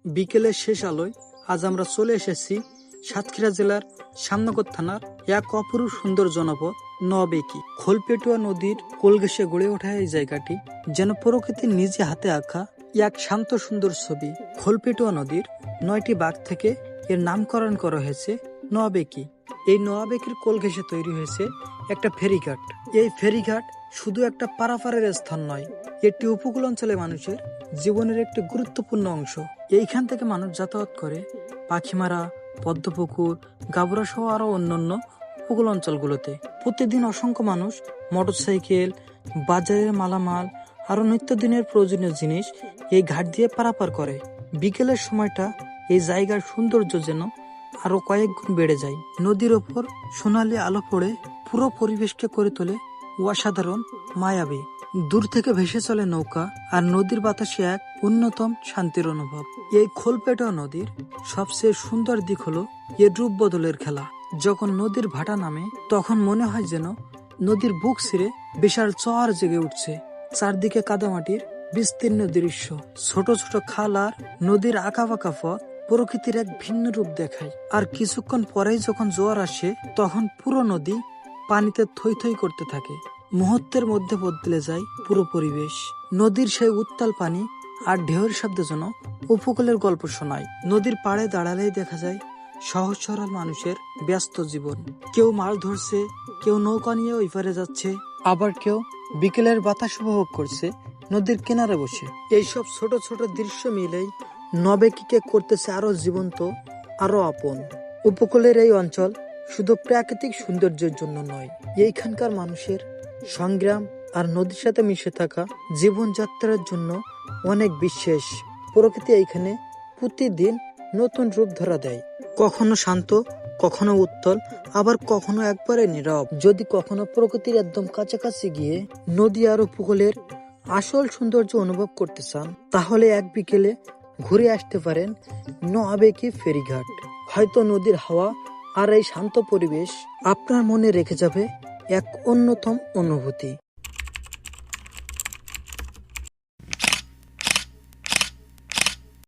বিকেলের শেষ আলোয় আজ আমরা চলে এসেছি সাতক্ষীরা জেলার শ্যামনগর থানার এক অপরূপ সুন্দর জনপদ নবেকি। খোলপেটুয়া নদীর কোল ঘেঁষে গড়ে ওঠা এই জায়গাটি যেন প্রকৃতির নিজে হাতে আঁকা এক শান্ত সুন্দর ছবি। খোলপেটুয়া নদীর 9টি বাঁক থেকে এর নামকরণ করা হয়েছে নবেকি। এই নবেকির কোল ঘেঁষে তৈরি হয়েছে একটা ফেরিঘাট। এই ফেরিঘাট শুধু একটা পারাপারের স্থান নয়, এটি উপকূল অঞ্চলে মানুষের জীবনের একটি গুরুত্বপূর্ণ অংশ। এইখান থেকে মানুষ যাতায়াত করে পাখিমারা, পদ্মপুকুর, গাবুরা সহ আরো অন্যান্য উপকূল অঞ্চলগুলোতে। প্রতিদিন অসংখ্য মানুষ মোটরসাইকেল, বাজারের মালামাল আরো নিত্যদিনের প্রয়োজনীয় জিনিস এই ঘাট দিয়ে পারাপার করে। বিকেলের সময়টা এই জায়গার সৌন্দর্য যেন আরো কয়েক গুণ বেড়ে যায়। নদীর ওপর সোনালী আলো পড়ে পুরো পরিবেশকে করে তোলে অসাধারণ মায়াবী। দূর থেকে ভেসে চলে নৌকা, আর নদীর বাতাসে এক অন্যতম শান্তির অনুভব। এই খোলপেটুয়া নদীর সবচেয়ে সুন্দর দিক হলো এর রূপ বদলের খেলা। যখন নদীর ভাটা নামে তখন মনে হয় যেন নদীর বুক ছিঁড়ে বিশাল চর জেগে উঠছে। চারদিকে কাদামাটির বিস্তীর্ণ দৃশ্য, ছোট ছোট খাল আর নদীর আঁকাবাঁকা পথ প্রকৃতির এক ভিন্ন রূপ দেখায়। আর কিছুক্ষণ পরেই যখন জোয়ার আসে তখন পুরো নদী পানিতে থই থই করতে থাকে। মুহূর্তের মধ্যে বদলে যায় পুরো পরিবেশ। নদীর সেই উত্তাল পানি আর ঢেউয়ের শব্দ যেন উপকূলের গল্প শোনায়। নদীর পাড়ে দাঁড়ালেই দেখা যায় সহজ সরল মানুষের ব্যস্ত জীবন। কেউ মাছ ধরছে, কেউ নৌকা নিয়ে ওই পারে যাচ্ছে, আবার কেউ বিকেলের বাতাস উপভোগ করছে নদীর কিনারে বসে। এইসব ছোট ছোট দৃশ্য মিলেই নবেকিকে করতেছে আরো জীবন্ত, আরো আপন। উপকূলের এই অঞ্চল শুধু প্রাকৃতিক সৌন্দর্যের জন্য নয়, এইখানকার মানুষের সংগ্রাম আর নদীর সাথে মিশে থাকা জীবনযাত্রার জন্য অনেক বিশেষ। প্রকৃতি এইখানে প্রতিদিন নতুন রূপ ধরা দেয়, কখনো শান্ত, কখনো উত্তল, আবার কখনো একবারে নীরব। যদি কখনো প্রকৃতির একদম কাছাকাছি গিয়ে নদী আর উপকূলের আসল সৌন্দর্য অনুভব করতে চান, তাহলে এক বিকেলে ঘুরে আসতে পারেন নবেকি ফেরিঘাট। হয়তো নদীর হাওয়া আর এই শান্ত পরিবেশ আপনার মনে রেখে যাবে এক অন্যতম অনুভূতি।